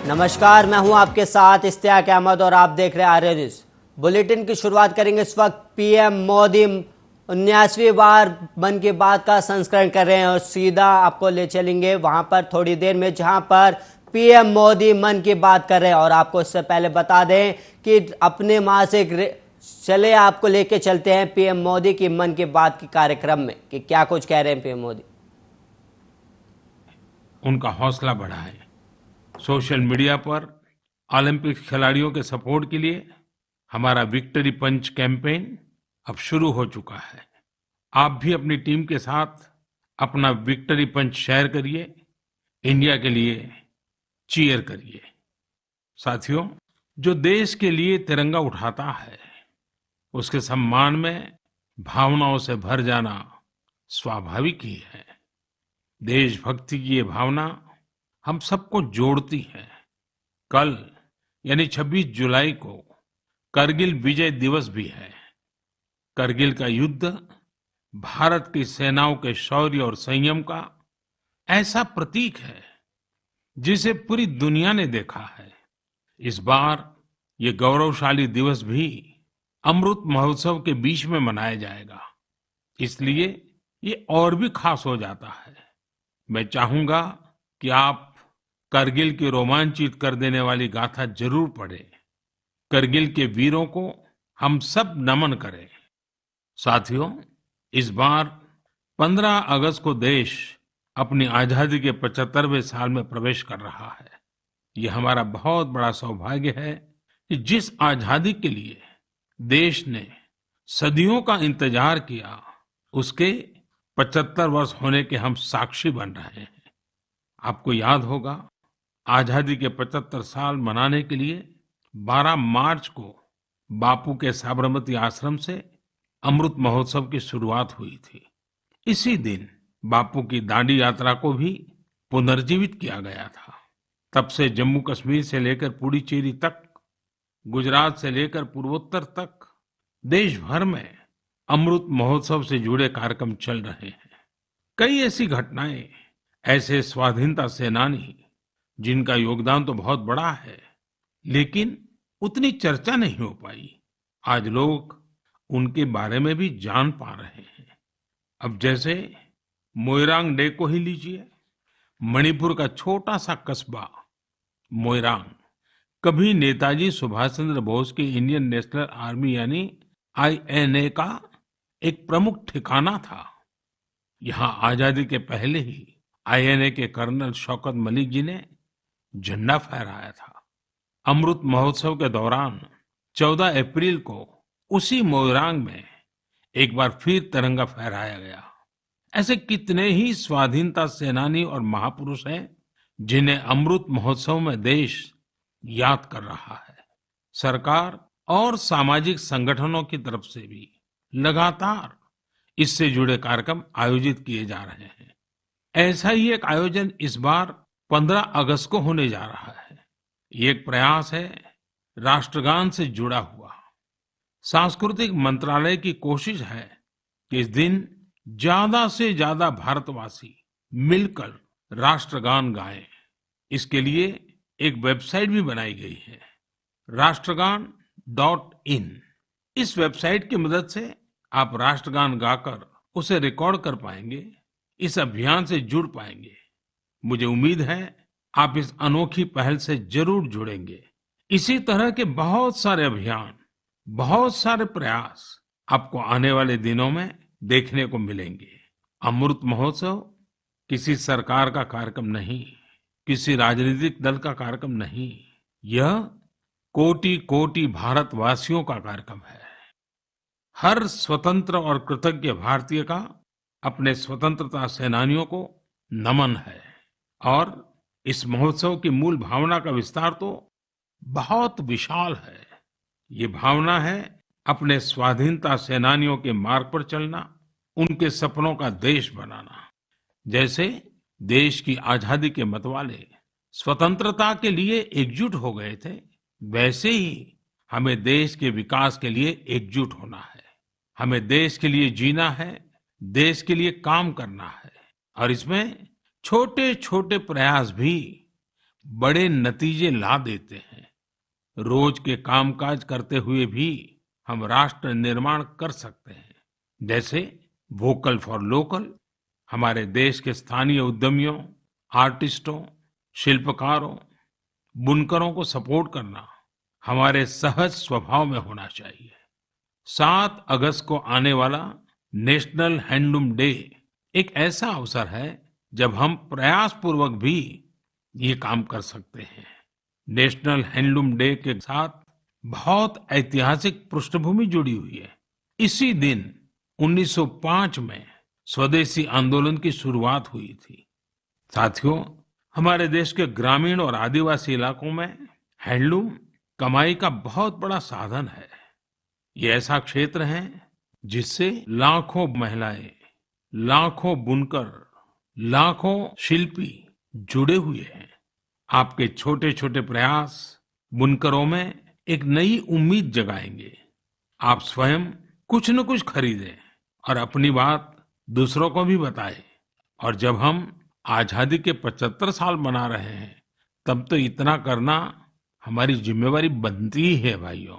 नमस्कार, मैं हूं आपके साथ इश्तियाक अहमद और आप देख रहे हैं आर्य न्यूज। बुलेटिन की शुरुआत करेंगे। इस वक्त पीएम मोदी 19वीं बार मन की बात का संस्करण कर रहे हैं और सीधा आपको ले चलेंगे वहां पर थोड़ी देर में जहां पर पीएम मोदी मन की बात कर रहे हैं। और आपको इससे पहले बता दें कि अपने मासिक चले आपको लेके चलते हैं पीएम मोदी की मन की बात के कार्यक्रम में कि क्या कुछ कह रहे हैं पीएम मोदी। उनका हौसला बढ़ाएं। सोशल मीडिया पर ओलंपिक खिलाड़ियों के सपोर्ट के लिए हमारा विक्ट्री पंच कैंपेन अब शुरू हो चुका है। आप भी अपनी टीम के साथ अपना विक्ट्री पंच शेयर करिए, इंडिया के लिए चीयर करिए। साथियों, जो देश के लिए तिरंगा उठाता है उसके सम्मान में भावनाओं से भर जाना स्वाभाविक ही है। देशभक्ति की ये भावना हम सबको जोड़ती है। कल यानी 26 जुलाई को करगिल विजय दिवस भी है। करगिल का युद्ध भारत की सेनाओं के शौर्य और संयम का ऐसा प्रतीक है जिसे पूरी दुनिया ने देखा है। इस बार ये गौरवशाली दिवस भी अमृत महोत्सव के बीच में मनाया जाएगा, इसलिए ये और भी खास हो जाता है। मैं चाहूंगा कि आप करगिल की रोमांचित कर देने वाली गाथा जरूर पढ़ें। करगिल के वीरों को हम सब नमन करें। साथियों, इस बार 15 अगस्त को देश अपनी आजादी के 75वें साल में प्रवेश कर रहा है। ये हमारा बहुत बड़ा सौभाग्य है कि जिस आजादी के लिए देश ने सदियों का इंतजार किया उसके 75 वर्ष होने के हम साक्षी बन रहे हैं। आपको याद होगा, आजादी के 75 साल मनाने के लिए 12 मार्च को बापू के साबरमती आश्रम से अमृत महोत्सव की शुरुआत हुई थी। इसी दिन बापू की दांडी यात्रा को भी पुनर्जीवित किया गया था। तब से जम्मू कश्मीर से लेकर पुडुचेरी तक, गुजरात से लेकर पूर्वोत्तर तक देश भर में अमृत महोत्सव से जुड़े कार्यक्रम चल रहे हैं। कई ऐसी घटनाएं, ऐसे स्वाधीनता सेनानी जिनका योगदान तो बहुत बड़ा है लेकिन उतनी चर्चा नहीं हो पाई, आज लोग उनके बारे में भी जान पा रहे हैं। अब जैसे मोइरांग डे को ही लीजिए। मणिपुर का छोटा सा कस्बा मोइरांग कभी नेताजी सुभाष चंद्र बोस की इंडियन नेशनल आर्मी यानी आईएनए का एक प्रमुख ठिकाना था। यहाँ आजादी के पहले ही आईएनए के कर्नल शौकत मलिक जी ने झंडा फहराया था। अमृत महोत्सव के दौरान 14 अप्रैल को उसी मोइरांग में एक बार फिर तिरंगा फहराया गया। ऐसे कितने ही स्वाधीनता सेनानी और महापुरुष हैं जिन्हें अमृत महोत्सव में देश याद कर रहा है। सरकार और सामाजिक संगठनों की तरफ से भी लगातार इससे जुड़े कार्यक्रम आयोजित किए जा रहे हैं। ऐसा ही एक आयोजन इस बार 15 अगस्त को होने जा रहा है। ये एक प्रयास है राष्ट्रगान से जुड़ा हुआ। सांस्कृतिक मंत्रालय की कोशिश है कि इस दिन ज्यादा से ज्यादा भारतवासी मिलकर राष्ट्रगान गाएं। इसके लिए एक वेबसाइट भी बनाई गई है, राष्ट्रगान.in। इस वेबसाइट की मदद से आप राष्ट्रगान गाकर उसे रिकॉर्ड कर पाएंगे, इस अभियान से जुड़ पाएंगे। मुझे उम्मीद है आप इस अनोखी पहल से जरूर जुड़ेंगे। इसी तरह के बहुत सारे अभियान, बहुत सारे प्रयास आपको आने वाले दिनों में देखने को मिलेंगे। अमृत महोत्सव किसी सरकार का कार्यक्रम नहीं, किसी राजनीतिक दल का कार्यक्रम नहीं, यह कोटि कोटि भारतवासियों का कार्यक्रम है। हर स्वतंत्र और कृतज्ञ भारतीय का अपने स्वतंत्रता सेनानियों को नमन है। और इस महोत्सव की मूल भावना का विस्तार तो बहुत विशाल है। ये भावना है अपने स्वाधीनता सेनानियों के मार्ग पर चलना, उनके सपनों का देश बनाना। जैसे देश की आजादी के मतवाले स्वतंत्रता के लिए एकजुट हो गए थे, वैसे ही हमें देश के विकास के लिए एकजुट होना है। हमें देश के लिए जीना है, देश के लिए काम करना है। और इसमें छोटे छोटे प्रयास भी बड़े नतीजे ला देते हैं। रोज के कामकाज करते हुए भी हम राष्ट्र निर्माण कर सकते हैं। जैसे वोकल फॉर लोकल, हमारे देश के स्थानीय उद्यमियों, आर्टिस्टों, शिल्पकारों, बुनकरों को सपोर्ट करना हमारे सहज स्वभाव में होना चाहिए। 7 अगस्त को आने वाला नेशनल हैंडलूम डे एक ऐसा अवसर है जब हम प्रयास पूर्वक भी ये काम कर सकते हैं। नेशनल हैंडलूम डे के साथ बहुत ऐतिहासिक पृष्ठभूमि जुड़ी हुई है। इसी दिन 1905 में स्वदेशी आंदोलन की शुरुआत हुई थी। साथियों, हमारे देश के ग्रामीण और आदिवासी इलाकों में हैंडलूम कमाई का बहुत बड़ा साधन है। ये ऐसा क्षेत्र है जिससे लाखों महिलाएं, लाखों बुनकर, लाखों शिल्पी जुड़े हुए हैं। आपके छोटे छोटे प्रयास बुनकरों में एक नई उम्मीद जगाएंगे। आप स्वयं कुछ न कुछ खरीदें और अपनी बात दूसरों को भी बताएं। और जब हम आजादी के 75 साल मना रहे हैं, तब तो इतना करना हमारी जिम्मेवारी बनती ही है भाइयों।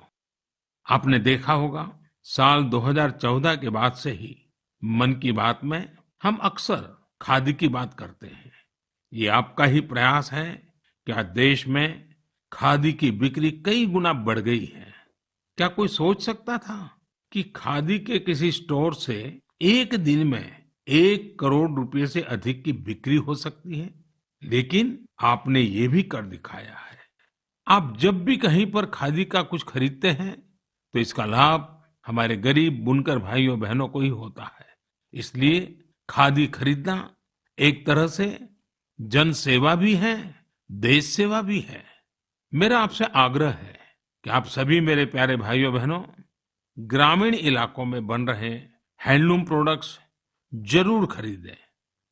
आपने देखा होगा, साल 2014 के बाद से ही मन की बात में हम अक्सर खादी की बात करते हैं। ये आपका ही प्रयास है कि आज देश में खादी की बिक्री कई गुना बढ़ गई है। क्या कोई सोच सकता था कि खादी के किसी स्टोर से एक दिन में 1 करोड़ रुपए से अधिक की बिक्री हो सकती है? लेकिन आपने ये भी कर दिखाया है। आप जब भी कहीं पर खादी का कुछ खरीदते हैं, तो इसका लाभ हमारे गरीब बुनकर भाइयों बहनों को ही होता है। इसलिए खादी खरीदना एक तरह से जन सेवा भी है, देश सेवा भी है। मेरा आपसे आग्रह है कि आप सभी मेरे प्यारे भाइयों बहनों, ग्रामीण इलाकों में बन रहे हैंडलूम प्रोडक्ट्स जरूर खरीदें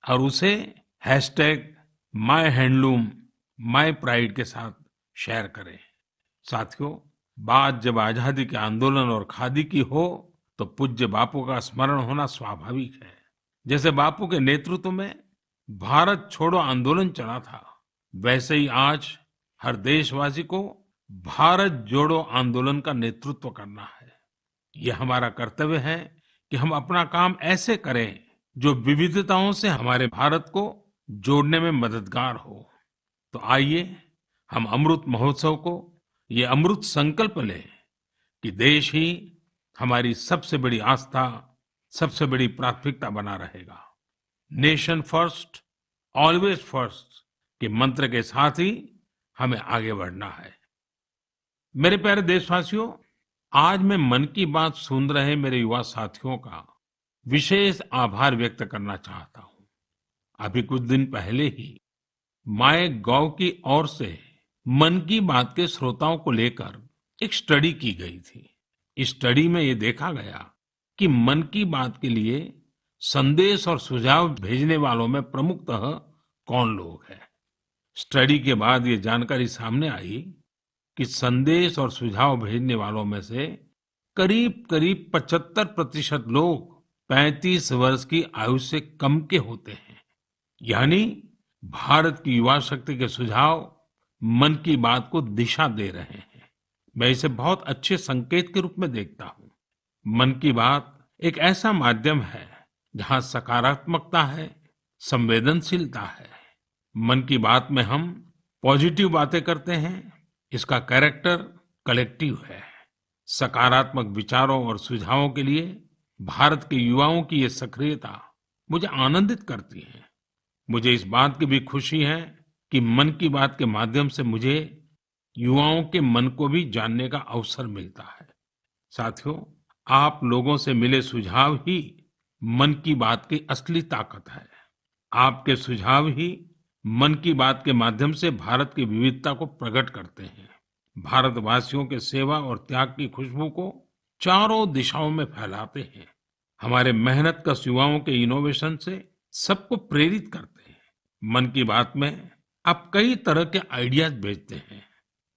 और उसे #माय हैंडलूम माय प्राइड के साथ शेयर करें। साथियों, बात जब आजादी के आंदोलन और खादी की हो, तो पूज्य बापू का स्मरण होना स्वाभाविक है। जैसे बापू के नेतृत्व में भारत छोड़ो आंदोलन चला था, वैसे ही आज हर देशवासी को भारत जोड़ो आंदोलन का नेतृत्व करना है। यह हमारा कर्तव्य है कि हम अपना काम ऐसे करें जो विविधताओं से हमारे भारत को जोड़ने में मददगार हो। तो आइए हम अमृत महोत्सव को ये अमृत संकल्प लें कि देश ही हमारी सबसे बड़ी आस्था, सबसे बड़ी प्राथमिकता बना रहेगा। नेशन फर्स्ट, ऑलवेज फर्स्ट के मंत्र के साथ ही हमें आगे बढ़ना है। मेरे प्यारे देशवासियों, आज मैं मन की बात सुन रहे मेरे युवा साथियों का विशेष आभार व्यक्त करना चाहता हूं। अभी कुछ दिन पहले ही माय गॉव की ओर से मन की बात के श्रोताओं को लेकर एक स्टडी की गई थी। इस स्टडी में ये देखा गया कि मन की बात के लिए संदेश और सुझाव भेजने वालों में प्रमुखतः कौन लोग हैं। स्टडी के बाद ये जानकारी सामने आई कि संदेश और सुझाव भेजने वालों में से करीब करीब 75% लोग 35 वर्ष की आयु से कम के होते हैं। यानी भारत की युवा शक्ति के सुझाव मन की बात को दिशा दे रहे हैं। मैं इसे बहुत अच्छे संकेत के रूप में देखता हूँ। मन की बात एक ऐसा माध्यम है जहाँ सकारात्मकता है, संवेदनशीलता है। मन की बात में हम पॉजिटिव बातें करते हैं। इसका कैरेक्टर कलेक्टिव है। सकारात्मक विचारों और सुझावों के लिए भारत के युवाओं की ये सक्रियता मुझे आनंदित करती है। मुझे इस बात की भी खुशी है कि मन की बात के माध्यम से मुझे युवाओं के मन को भी जानने का अवसर मिलता है। साथियों, आप लोगों से मिले सुझाव ही मन की बात की असली ताकत है। आपके सुझाव ही मन की बात के माध्यम से भारत की विविधता को प्रकट करते हैं। भारतवासियों के सेवा और त्याग की खुशबू को चारों दिशाओं में फैलाते हैं। हमारे मेहनतकश युवाओं के इनोवेशन से सबको प्रेरित करते हैं। मन की बात में आप कई तरह के आइडियाज भेजते हैं।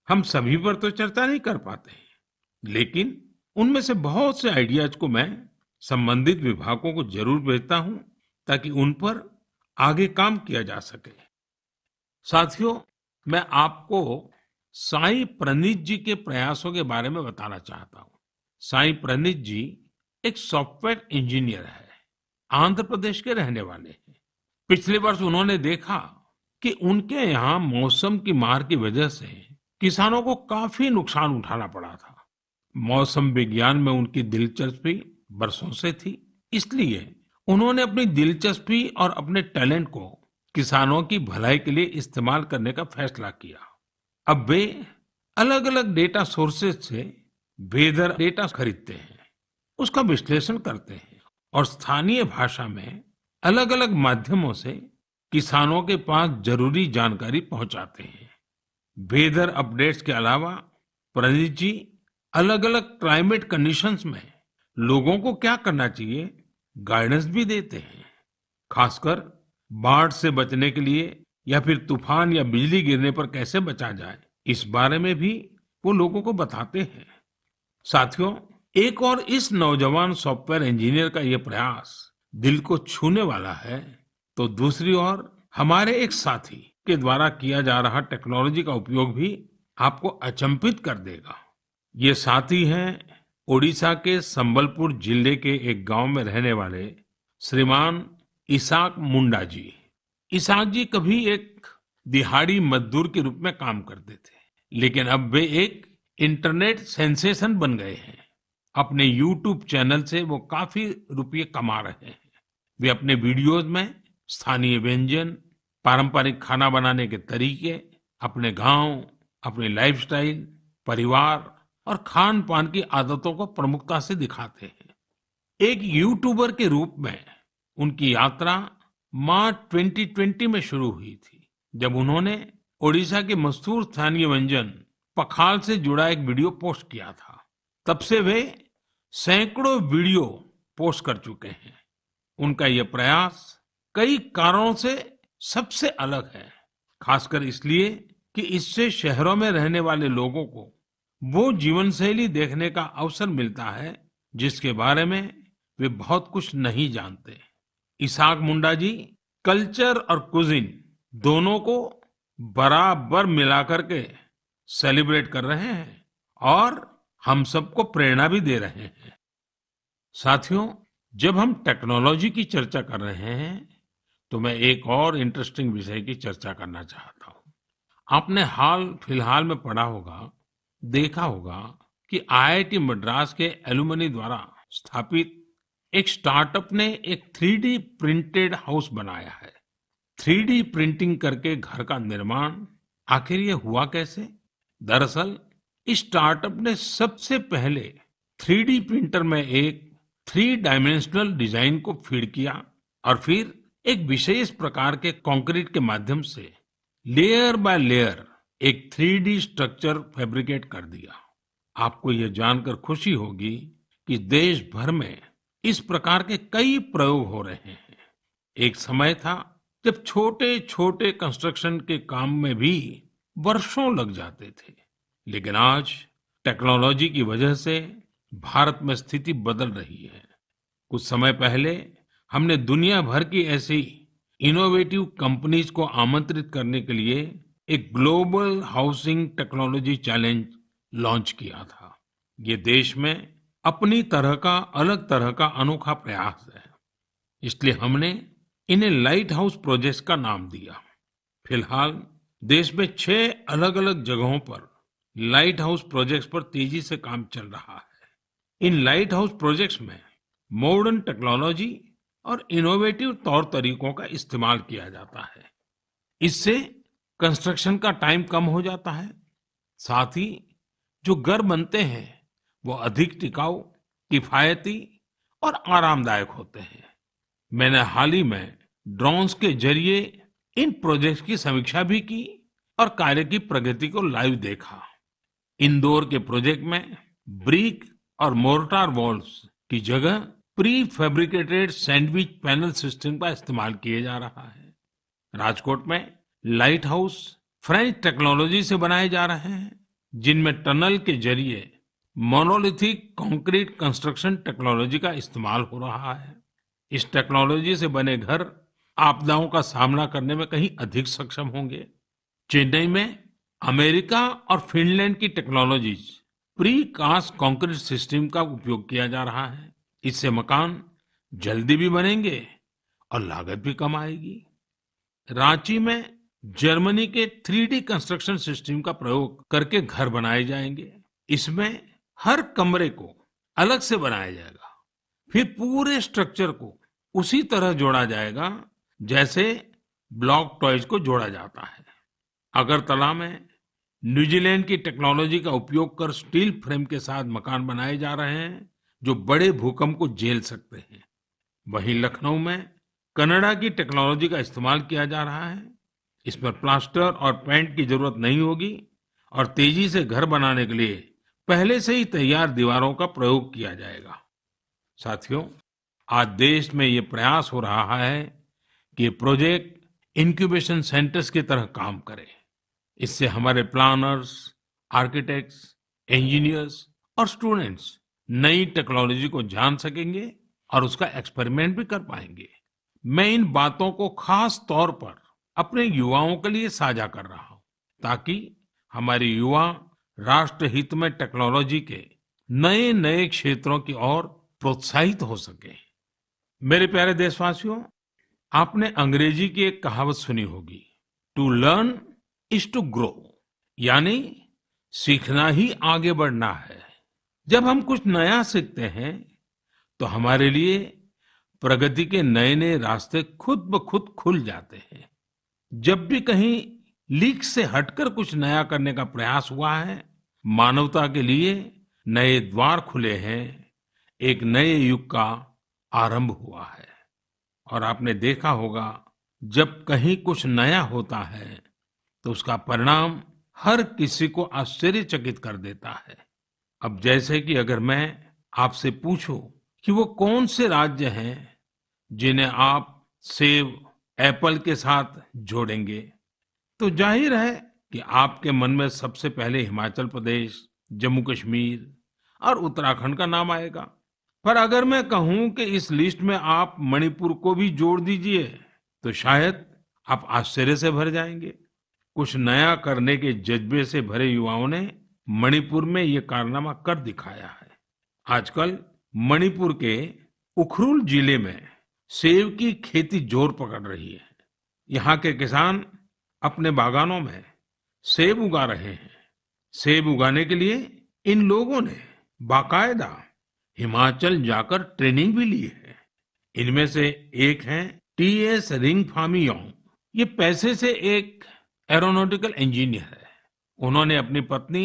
हम सभी पर तो चर्चा नहीं कर पाते, लेकिन उनमें से बहुत से आइडियाज को मैं संबंधित विभागों को जरूर भेजता हूं, ताकि उन पर आगे काम किया जा सके। साथियों, मैं आपको साई प्रणीत जी के प्रयासों के बारे में बताना चाहता हूँ। साई प्रणीत जी एक सॉफ्टवेयर इंजीनियर है, आंध्र प्रदेश के रहने वाले हैं। पिछले वर्ष उन्होंने देखा कि उनके यहाँ मौसम की मार की वजह से किसानों को काफी नुकसान उठाना पड़ा था। मौसम विज्ञान में उनकी दिलचस्पी बरसों से थी, इसलिए उन्होंने अपनी दिलचस्पी और अपने टैलेंट को किसानों की भलाई के लिए इस्तेमाल करने का फैसला किया। अब वे अलग अलग डेटा सोर्सेज से वेदर डेटा खरीदते हैं, उसका विश्लेषण करते हैं और स्थानीय भाषा में अलग अलग माध्यमों से किसानों के पास जरूरी जानकारी पहुंचाते हैं। वेदर अपडेट्स के अलावा प्रणीत जी अलग अलग क्लाइमेट कंडीशंस में लोगों को क्या करना चाहिए गाइडेंस भी देते हैं। खासकर बाढ़ से बचने के लिए या फिर तूफान या बिजली गिरने पर कैसे बचा जाए, इस बारे में भी वो लोगों को बताते हैं। साथियों, एक और इस नौजवान सॉफ्टवेयर इंजीनियर का ये प्रयास दिल को छूने वाला है, तो दूसरी ओर हमारे एक साथी के द्वारा किया जा रहा टेक्नोलॉजी का उपयोग भी आपको अचंभित कर देगा। ये साथी हैं ओडिशा के संबलपुर जिले के एक गांव में रहने वाले श्रीमान इसाक मुंडा जी। इसाक जी कभी एक दिहाड़ी मजदूर के रूप में काम करते थे, लेकिन अब वे एक इंटरनेट सेंसेशन बन गए हैं। अपने यूट्यूब चैनल से वो काफी रुपये कमा रहे हैं। वे अपने वीडियोस में स्थानीय व्यंजन, पारंपरिक खाना बनाने के तरीके, अपने गांव, अपनी लाइफस्टाइल, परिवार और खान पान की आदतों को प्रमुखता से दिखाते हैं। एक यूट्यूबर के रूप में उनकी यात्रा मार्च 2020 में शुरू हुई थी, जब उन्होंने ओडिशा के मशहूर स्थानीय व्यंजन पखाल से जुड़ा एक वीडियो पोस्ट किया था। तब से वे सैकड़ों वीडियो पोस्ट कर चुके हैं। उनका यह प्रयास कई कारणों से सबसे अलग है, खासकर इसलिए कि इससे शहरों में रहने वाले लोगों को वो जीवन शैली देखने का अवसर मिलता है जिसके बारे में वे बहुत कुछ नहीं जानते। इसाक मुंडा जी कल्चर और कुजिन दोनों को बराबर मिलाकर के सेलिब्रेट कर रहे हैं और हम सबको प्रेरणा भी दे रहे हैं। साथियों, जब हम टेक्नोलॉजी की चर्चा कर रहे हैं तो मैं एक और इंटरेस्टिंग विषय की चर्चा करना चाहता हूँ। आपने हाल फिलहाल में पढ़ा होगा, देखा होगा कि आईआईटी मद्रास के एलुमनी द्वारा स्थापित एक स्टार्टअप ने एक 3D प्रिंटेड हाउस बनाया है। 3D प्रिंटिंग करके घर का निर्माण आखिर ये हुआ कैसे? दरअसल इस स्टार्टअप ने सबसे पहले 3D प्रिंटर में एक 3 डायमेंशनल डिजाइन को फीड किया और फिर एक विशेष प्रकार के कंक्रीट के माध्यम से लेयर बाय लेयर एक 3D स्ट्रक्चर फैब्रिकेट कर दिया। आपको यह जानकर खुशी होगी कि देश भर में इस प्रकार के कई प्रयोग हो रहे हैं। एक समय था जब छोटे छोटे कंस्ट्रक्शन के काम में भी वर्षों लग जाते थे, लेकिन आज टेक्नोलॉजी की वजह से भारत में स्थिति बदल रही है। कुछ समय पहले हमने दुनिया भर की ऐसी इनोवेटिव कंपनीज को आमंत्रित करने के लिए एक global housing technology challenge launch किया था। ये देश में अपनी तरह का अलग तरह का अनोखा प्रयास है, इसलिए हमने इन्हें लाइट हाउस प्रोजेक्ट्स का नाम दिया। फिलहाल देश में 6 अलग अलग जगहों पर लाइट हाउस प्रोजेक्ट्स पर तेजी से काम चल रहा है। इन लाइट हाउस प्रोजेक्ट्स में मॉडर्न टेक्नोलॉजी और इनोवेटिव तौर तरीकों का इस्तेमाल किया जाता है। इससे कंस्ट्रक्शन का टाइम कम हो जाता है, साथ ही जो घर बनते हैं वो अधिक टिकाऊ, किफायती और आरामदायक होते हैं। मैंने हाल ही में ड्रोन्स के जरिए इन प्रोजेक्ट्स की समीक्षा भी की और कार्य की प्रगति को लाइव देखा। इंदौर के प्रोजेक्ट में ब्रिक और मोर्टार वॉल्स की जगह pre fabricated sandwich panel system का इस्तेमाल किया जा रहा है। राजकोट में लाइट हाउस फ्रेंच टेक्नोलॉजी से बनाए जा रहे हैं, जिनमें टनल के जरिए मोनोलिथिक कंक्रीट कंस्ट्रक्शन टेक्नोलॉजी का इस्तेमाल हो रहा है। इस टेक्नोलॉजी से बने घर आपदाओं का सामना करने में कहीं अधिक सक्षम होंगे। चेन्नई में अमेरिका और फिनलैंड की technologies precast concrete system का उपयोग किया जा रहा है। इससे मकान जल्दी भी बनेंगे और लागत भी कम आएगी। रांची में जर्मनी के 3D कंस्ट्रक्शन सिस्टम का प्रयोग करके घर बनाए जाएंगे। इसमें हर कमरे को अलग से बनाया जाएगा, फिर पूरे स्ट्रक्चर को उसी तरह जोड़ा जाएगा जैसे ब्लॉक टॉयज को जोड़ा जाता है। अगरतला में न्यूजीलैंड की टेक्नोलॉजी का उपयोग कर स्टील फ्रेम के साथ मकान बनाए जा रहे हैं जो बड़े भूकंप को झेल सकते हैं। वहीं लखनऊ में कनाडा की टेक्नोलॉजी का इस्तेमाल किया जा रहा है। इसमें प्लास्टर और पेंट की जरूरत नहीं होगी और तेजी से घर बनाने के लिए पहले से ही तैयार दीवारों का प्रयोग किया जाएगा। साथियों, आज देश में ये प्रयास हो रहा है कि ये प्रोजेक्ट इंक्यूबेशन सेंटर्स की तरह काम करे। इससे हमारे प्लानर्स, आर्किटेक्ट्स, इंजीनियर्स और स्टूडेंट्स नई टेक्नोलॉजी को जान सकेंगे और उसका एक्सपेरिमेंट भी कर पाएंगे। मैं इन बातों को खास तौर पर अपने युवाओं के लिए साझा कर रहा हूं ताकि हमारे युवा राष्ट्र हित में टेक्नोलॉजी के नए नए क्षेत्रों की ओर प्रोत्साहित हो सके। मेरे प्यारे देशवासियों, आपने अंग्रेजी की एक कहावत सुनी होगी, to learn is to grow, यानी सीखना ही आगे बढ़ना है। जब हम कुछ नया सीखते हैं तो हमारे लिए प्रगति के नए नए रास्ते खुद ब खुद खुल जाते हैं। जब भी कहीं लीक से हटकर कुछ नया करने का प्रयास हुआ है, मानवता के लिए नए द्वार खुले हैं, एक नए युग का आरंभ हुआ है। और आपने देखा होगा, जब कहीं कुछ नया होता है तो उसका परिणाम हर किसी को आश्चर्यचकित कर देता है। अब जैसे कि अगर मैं आपसे पूछूं कि वो कौन से राज्य हैं जिन्हें आप सेब, एप्पल के साथ जोड़ेंगे, तो जाहिर है कि आपके मन में सबसे पहले हिमाचल प्रदेश, जम्मू कश्मीर और उत्तराखंड का नाम आएगा। पर अगर मैं कहूं कि इस लिस्ट में आप मणिपुर को भी जोड़ दीजिए तो शायद आप आश्चर्य से भर जाएंगे। कुछ नया करने के जज्बे से भरे युवाओं ने मणिपुर में ये कारनामा कर दिखाया है। आजकल मणिपुर के उखरुल जिले में सेब की खेती जोर पकड़ रही है। यहाँ के किसान अपने बागानों में सेब उगा रहे हैं। सेब उगाने के लिए इन लोगों ने बाकायदा हिमाचल जाकर ट्रेनिंग भी ली है। इनमें से एक हैं टीएस रिंगफामीयोंग। ये पैसे से एक एरोनॉटिकल इंजीनियर है। उन्होंने अपनी पत्नी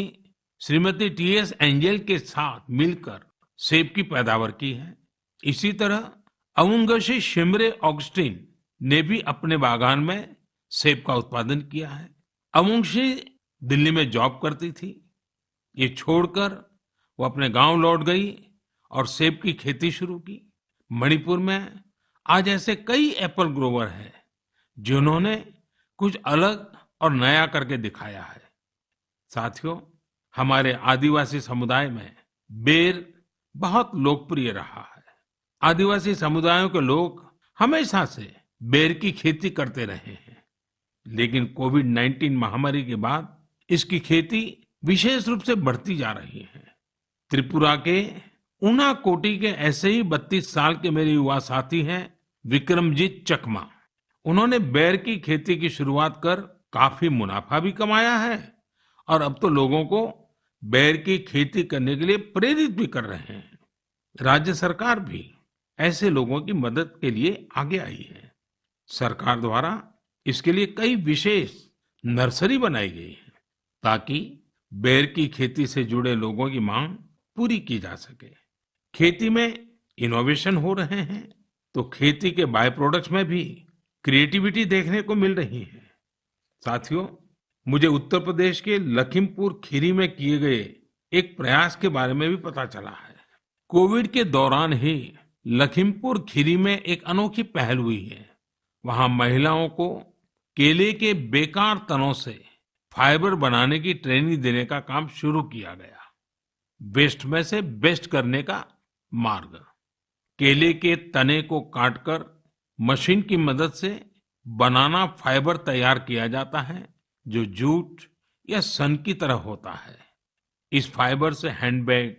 श्रीमती टीएस एंजल के साथ मिलकर सेब की पैदावार की है। इसी तरह अवुंगशी शिमरे ऑगस्टिन ने भी अपने बागान में सेब का उत्पादन किया है। अवुंगशी दिल्ली में जॉब करती थी। ये छोड़कर वो अपने गांव लौट गई और सेब की खेती शुरू की। मणिपुर में आज ऐसे कई एप्पल ग्रोवर हैं जिन्होंने कुछ अलग और नया करके दिखाया है। साथियों, हमारे आदिवासी समुदाय में बेर बहुत लोकप्रिय रहा है। आदिवासी समुदायों के लोग हमेशा से बेर की खेती करते रहे हैं, लेकिन कोविड-19 महामारी के बाद इसकी खेती विशेष रूप से बढ़ती जा रही है। त्रिपुरा के उनाकोटी के ऐसे ही 32 साल के मेरे युवा साथी हैं विक्रमजीत चकमा। उन्होंने बेर की खेती की शुरुआत कर काफी मुनाफा भी कमाया है और अब तो लोगों को बेर की खेती करने के लिए प्रेरित भी कर रहे हैं। राज्य सरकार भी ऐसे लोगों की मदद के लिए आगे आई है। सरकार द्वारा इसके लिए कई विशेष नर्सरी बनाई गई है ताकि बेर की खेती से जुड़े लोगों की मांग पूरी की जा सके। खेती में इनोवेशन हो रहे हैं तो खेती के बाय प्रोडक्ट्स में भी क्रिएटिविटी देखने को मिल रही है। साथियों, मुझे उत्तर प्रदेश के लखीमपुर खीरी में किए गए एक प्रयास के बारे में भी पता चला है। कोविड के दौरान ही लखीमपुर खीरी में एक अनोखी पहल हुई है। वहां महिलाओं को केले के बेकार तनों से फाइबर बनाने की ट्रेनिंग देने का काम शुरू किया गया। वेस्ट में से बेस्ट करने का मार्ग। केले के तने को काटकर मशीन की मदद से बनाना फाइबर तैयार किया जाता है जो जूट या सन की तरह होता है। इस फाइबर से हैंडबैग,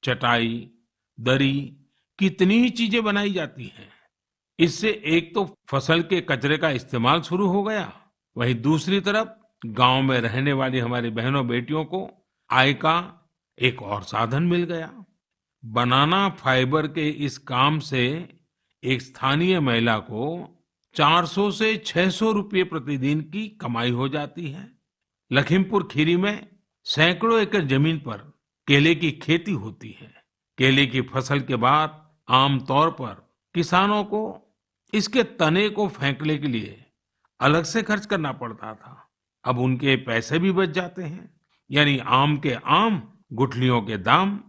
चटाई, दरी, कितनी ही चीजें बनाई जाती हैं। इससे एक तो फसल के कचरे का इस्तेमाल शुरू हो गया, वहीं दूसरी तरफ गांव में रहने वाली हमारी बहनों बेटियों को आय का एक और साधन मिल गया। बनाना फाइबर के इस काम से एक स्थानीय महिला को 400 से 600 रुपये प्रतिदिन की कमाई हो जाती है। लखीमपुर खीरी में सैकड़ों एकड़ जमीन पर केले की खेती होती है। केले की फसल के बाद आमतौर पर किसानों को इसके तने को फेंकने के लिए अलग से खर्च करना पड़ता था। अब उनके पैसे भी बच जाते हैं। यानी आम के आम, गुठलियों के दाम।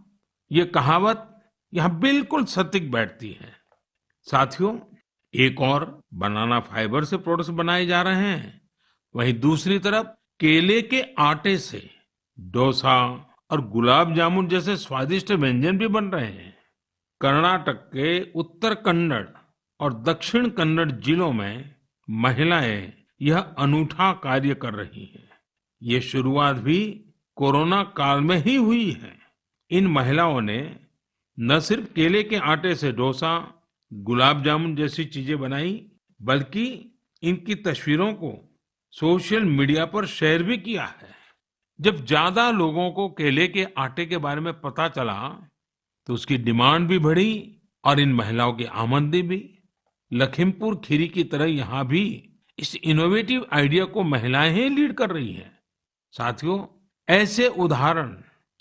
ये कहावत यहाँ बिल्कुल सटीक बैठती है। साथियों, एक और बनाना फाइबर से प्रोडक्ट्स बनाए जा रहे हैं, वहीं दूसरी तरफ केले के आटे से डोसा और गुलाब जामुन जैसे स्वादिष्ट व्यंजन भी बन रहे हैं। कर्नाटक के उत्तर कन्नड़ और दक्षिण कन्नड़ जिलों में महिलाएं यह अनूठा कार्य कर रही हैं। ये शुरुआत भी कोरोना काल में ही हुई है। इन महिलाओं ने न सिर्फ केले के आटे से डोसा, गुलाब जामुन जैसी चीजें बनाई, बल्कि इनकी तस्वीरों को सोशल मीडिया पर शेयर भी किया है। जब ज्यादा लोगों को केले के आटे के बारे में पता चला, तो उसकी डिमांड भी बढ़ी और इन महिलाओं की आमदनी भी। लखीमपुर खीरी की तरह यहाँ भी इस इनोवेटिव आइडिया को महिलाएं ही लीड कर रही हैं। साथियों, ऐसे उदाहरण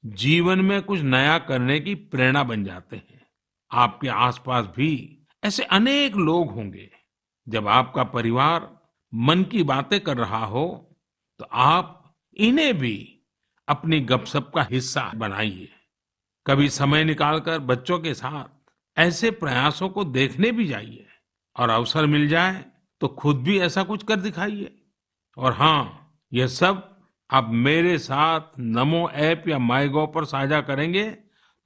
जीवन में कुछ नया करने की प्रेरणा बन जाते हैं। आपके आसपास भी ऐसे अनेक लोग होंगे। जब आपका परिवार मन की बातें कर रहा हो, तो आप इन्हें भी अपनी गपशप का हिस्सा बनाइए। कभी समय निकालकर बच्चों के साथ ऐसे प्रयासों को देखने भी जाइए, और अवसर मिल जाए तो खुद भी ऐसा कुछ कर दिखाइए। और हाँ, यह सब आप मेरे साथ नमो ऐप या माई गॉव पर साझा करेंगे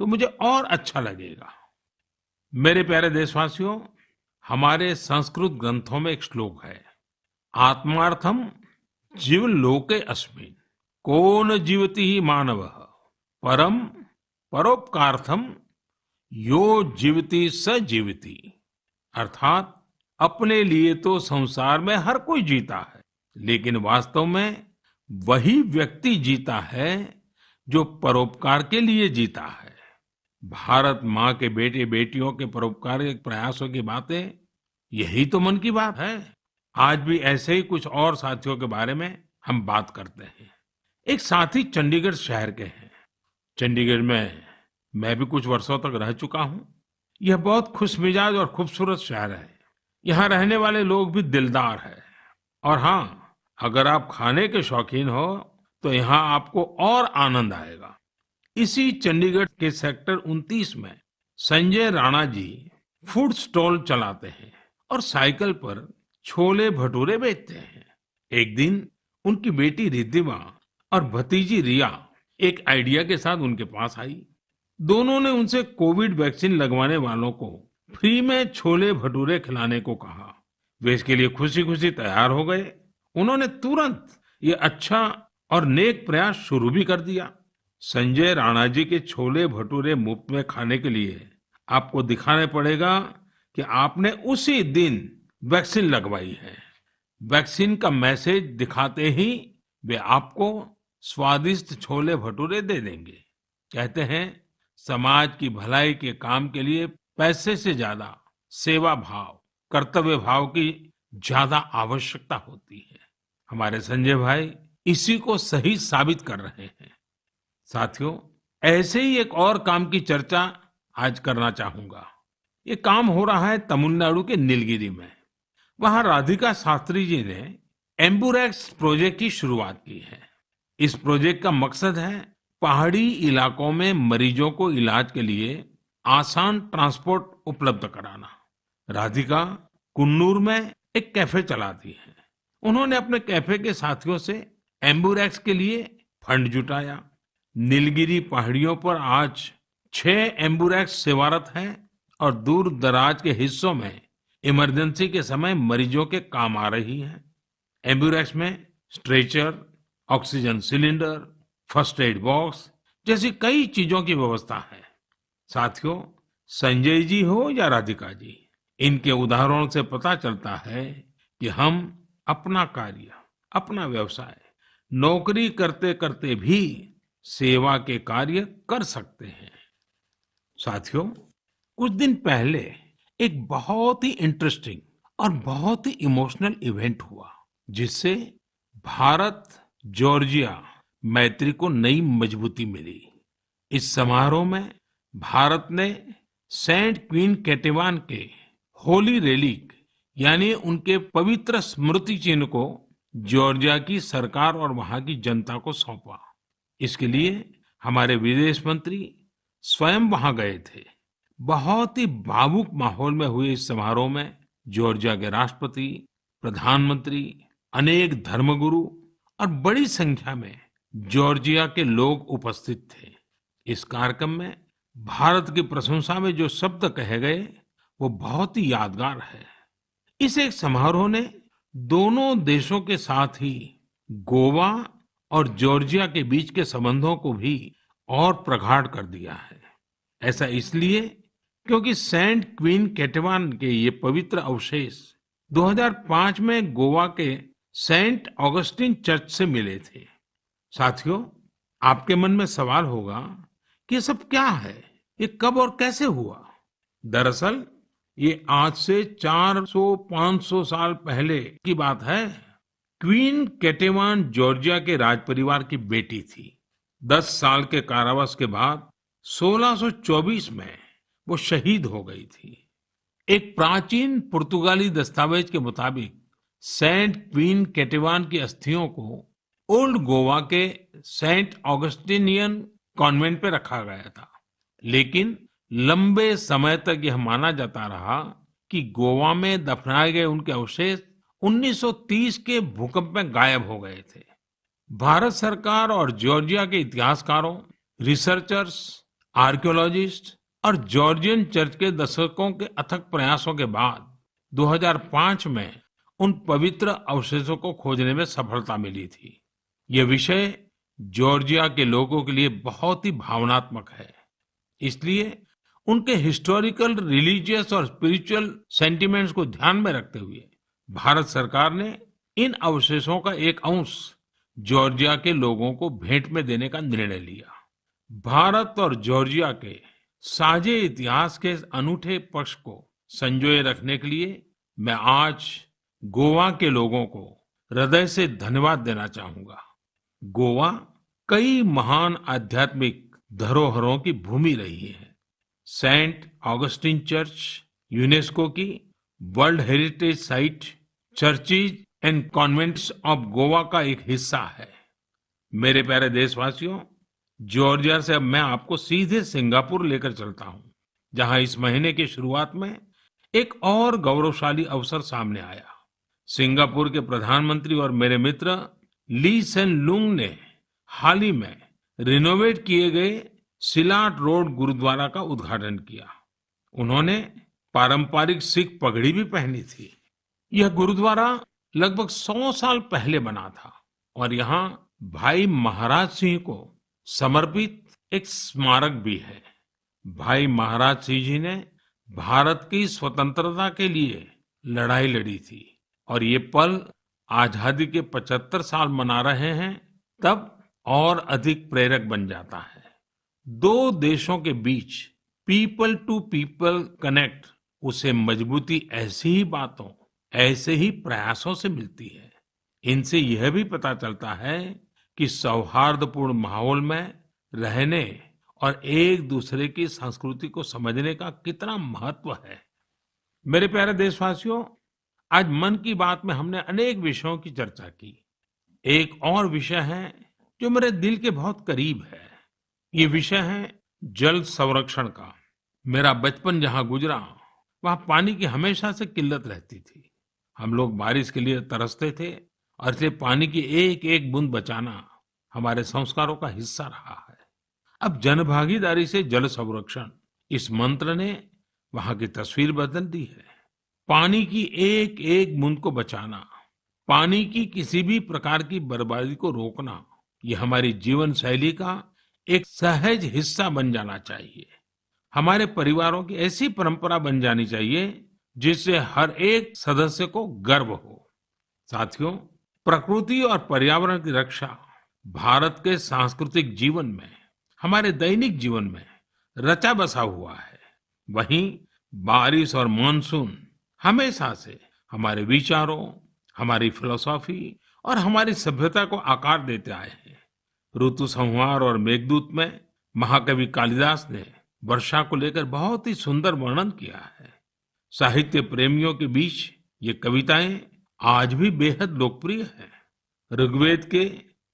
तो मुझे और अच्छा लगेगा। मेरे प्यारे देशवासियों, हमारे संस्कृत ग्रंथों में एक श्लोक है, आत्मार्थम जीवलोके अस्मिन् को न जीवति ही मानवः परम परोपकार्थम यो जीवति स जीवति। अर्थात अपने लिए तो संसार में हर कोई जीता है, लेकिन वास्तव में वही व्यक्ति जीता है जो परोपकार के लिए जीता है। भारत माँ के बेटे बेटियों के परोपकार के प्रयासों की बातें, यही तो मन की बात है। आज भी ऐसे ही कुछ और साथियों के बारे में हम बात करते हैं। एक साथी चंडीगढ़ शहर के हैं। चंडीगढ़ में मैं भी कुछ वर्षों तक रह चुका हूँ। यह बहुत खुशमिजाज और खूबसूरत शहर है। यहाँ रहने वाले लोग भी दिलदार हैं। और हाँ, अगर आप खाने के शौकीन हो तो यहाँ आपको और आनंद आएगा। इसी चंडीगढ़ के सेक्टर 29 में संजय राणा जी फूड स्टॉल चलाते हैं और साइकिल पर छोले भटूरे बेचते हैं। एक दिन उनकी बेटी रिद्धिमा और भतीजी रिया एक आइडिया के साथ उनके पास आई। दोनों ने उनसे कोविड वैक्सीन लगवाने वालों को फ्री में छोले भटूरे खिलाने को कहा। वे इसके लिए खुशी खुशी तैयार हो गए। उन्होंने तुरंत ये अच्छा और नेक प्रयास शुरू भी कर दिया। संजय राणा जी के छोले भटूरे मुफ्त में खाने के लिए आपको दिखाने पड़ेगा कि आपने उसी दिन वैक्सीन लगवाई है। वैक्सीन का मैसेज दिखाते ही वे आपको स्वादिष्ट छोले भटूरे दे देंगे। कहते हैं, समाज की भलाई के काम के लिए पैसे से ज्यादा सेवा भाव, कर्तव्य भाव की ज्यादा आवश्यकता होती है। हमारे संजय भाई इसी को सही साबित कर रहे हैं। साथियों, ऐसे ही एक और काम की चर्चा आज करना चाहूंगा। ये काम हो रहा है तमिलनाडु के नीलगिरी में। वहां राधिका शास्त्री जी ने एम्बुरेक्स प्रोजेक्ट की शुरुआत की है। इस प्रोजेक्ट का मकसद है पहाड़ी इलाकों में मरीजों को इलाज के लिए आसान ट्रांसपोर्ट उपलब्ध कराना। राधिका कुन्नूर में एक कैफे चलाती है। उन्होंने अपने कैफे के साथियों से एम्बुरेक्स के लिए फंड जुटाया। नीलगिरी पहाड़ियों पर आज 6 एम्बुरेक्स सेवारत हैं और दूर दराज के हिस्सों में इमरजेंसी के समय मरीजों के काम आ रही हैं। एम्बुरेक्स में stretcher, oxygen cylinder, first aid box जैसी कई चीजों की व्यवस्था है। साथियों, संजय जी हो या राधिका जी, इनके उदाहरणों से पता चलता है कि हम अपना कार्य, अपना व्यवसाय, नौकरी करते करते भी सेवा के कार्य कर सकते हैं। साथियों, कुछ दिन पहले एक बहुत ही इंटरेस्टिंग और बहुत ही इमोशनल इवेंट हुआ, जिससे भारत जॉर्जिया मैत्री को नई मजबूती मिली। इस समारोह में भारत ने सेंट क्वीन केटेवान के होली रेलिक यानी उनके पवित्र स्मृति चिन्ह को जॉर्जिया की सरकार और वहां की जनता को सौंपा। इसके लिए हमारे विदेश मंत्री स्वयं वहां गए थे। बहुत ही भावुक माहौल में हुए इस समारोह में जॉर्जिया के राष्ट्रपति, प्रधानमंत्री, अनेक धर्मगुरु और बड़ी संख्या में जॉर्जिया के लोग उपस्थित थे। इस कार्यक्रम में भारत की प्रशंसा में जो शब्द कहे गए वो बहुत ही यादगार है। इस एक समारोह ने दोनों देशों के साथ ही गोवा और जॉर्जिया के बीच के संबंधों को भी और प्रगाढ़ कर दिया है। ऐसा इसलिए क्योंकि सेंट क्वीन केटेवान के ये पवित्र अवशेष 2005 में गोवा के सेंट ऑगस्टिन चर्च से मिले थे। साथियों, आपके मन में सवाल होगा कि ये सब क्या है, ये कब और कैसे हुआ? दरअसल ये आज से 400-500 साल पहले की बात है। क्वीन केटेवान जॉर्जिया के राजपरिवार की बेटी थी। 10 साल के कारावास के बाद 1624 में वो शहीद हो गई थी। एक प्राचीन पुर्तगाली दस्तावेज के मुताबिक सेंट क्वीन केटेवान की अस्थियों को ओल्ड गोवा के सेंट ऑगस्टिनियन कॉन्वेंट पे रखा गया था, लेकिन लंबे समय तक यह माना जाता रहा कि गोवा में दफनाए गए उनके अवशेष 1930 के भूकंप में गायब हो गए थे। भारत सरकार और जॉर्जिया के इतिहासकारों, रिसर्चर्स, आर्कियोलॉजिस्ट और जॉर्जियन चर्च के दशकों के अथक प्रयासों के बाद 2005 में उन पवित्र अवशेषों को खोजने में सफलता मिली थी। यह विषय जॉर्जिया के लोगों के लिए बहुत ही भावनात्मक है। इसलिए उनके हिस्टोरिकल, रिलीजियस और स्पिरिचुअल सेंटिमेंट्स को ध्यान में रखते हुए भारत सरकार ने इन अवशेषों का एक अंश जॉर्जिया के लोगों को भेंट में देने का निर्णय लिया। भारत और जॉर्जिया के साझे इतिहास के इस अनूठे पक्ष को संजोए रखने के लिए मैं आज गोवा के लोगों को हृदय से धन्यवाद देना चाहूंगा। गोवा कई महान आध्यात्मिक धरोहरों की भूमि रही है। सेंट ऑगस्टिन चर्च यूनेस्को की world heritage site, churches and convents of Goa का एक हिस्सा है। मेरे प्यारे देशवासियों, जॉर्जिया से अब मैं आपको सीधे सिंगापुर लेकर चलता हूं, जहां इस महीने की शुरुआत में एक और गौरवशाली अवसर सामने आया। सिंगापुर के प्रधानमंत्री और मेरे मित्र ली सेन लुंग ने हाल ही में रिनोवेट किए गए सिलाट रोड गुरुद्वारा का उद्घाटन किया। उन्होंने पारंपरिक सिख पगड़ी भी पहनी थी। यह गुरुद्वारा लगभग 100 साल पहले बना था और यहाँ भाई महाराज सिंह को समर्पित एक स्मारक भी है। भाई महाराज सिंह जी ने भारत की स्वतंत्रता के लिए लड़ाई लड़ी थी और ये पल आजादी के 75 साल मना रहे हैं तब और अधिक प्रेरक बन जाता है। दो देशों के बीच पीपल टू पीपल कनेक्ट, उसे मजबूती ऐसी ही बातों, ऐसे ही प्रयासों से मिलती है। इनसे यह भी पता चलता है कि सौहार्दपूर्ण माहौल में रहने और एक दूसरे की संस्कृति को समझने का कितना महत्व है। मेरे प्यारे देशवासियों, आज मन की बात में हमने अनेक विषयों की चर्चा की। एक और विषय है जो मेरे दिल के बहुत करीब है। ये विषय है जल संरक्षण का। मेरा बचपन जहां गुजरा वहां पानी की हमेशा से किल्लत रहती थी। हम लोग बारिश के लिए तरसते थे और इसलिए पानी की एक एक बूंद बचाना हमारे संस्कारों का हिस्सा रहा है। अब जनभागीदारी से जल संरक्षण, इस मंत्र ने वहां की तस्वीर बदल दी है। पानी की एक एक बूंद को बचाना, पानी की किसी भी प्रकार की बर्बादी को रोकना ये हमारी जीवन शैली का एक सहज हिस्सा बन जाना चाहिए। हमारे परिवारों की ऐसी परंपरा बन जानी चाहिए जिससे हर एक सदस्य को गर्व हो। साथियों, प्रकृति और पर्यावरण की रक्षा भारत के सांस्कृतिक जीवन में, हमारे दैनिक जीवन में रचा बसा हुआ है। वहीं बारिश और मानसून हमेशा से हमारे विचारों, हमारी फिलॉसफी और हमारी सभ्यता को आकार देते आए हैं। ऋतु संहार और मेघदूत में महाकवि कालिदास ने वर्षा को लेकर बहुत ही सुंदर वर्णन किया है। साहित्य प्रेमियों के बीच ये कविताएं आज भी बेहद लोकप्रिय हैं। ऋग्वेद के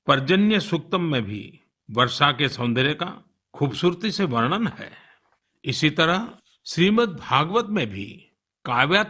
पर्जन्य सूक्तम में भी वर्षा के सौंदर्य का खूबसूरती से वर्णन है। इसी तरह श्रीमद् भागवत में भी काव्यात्मक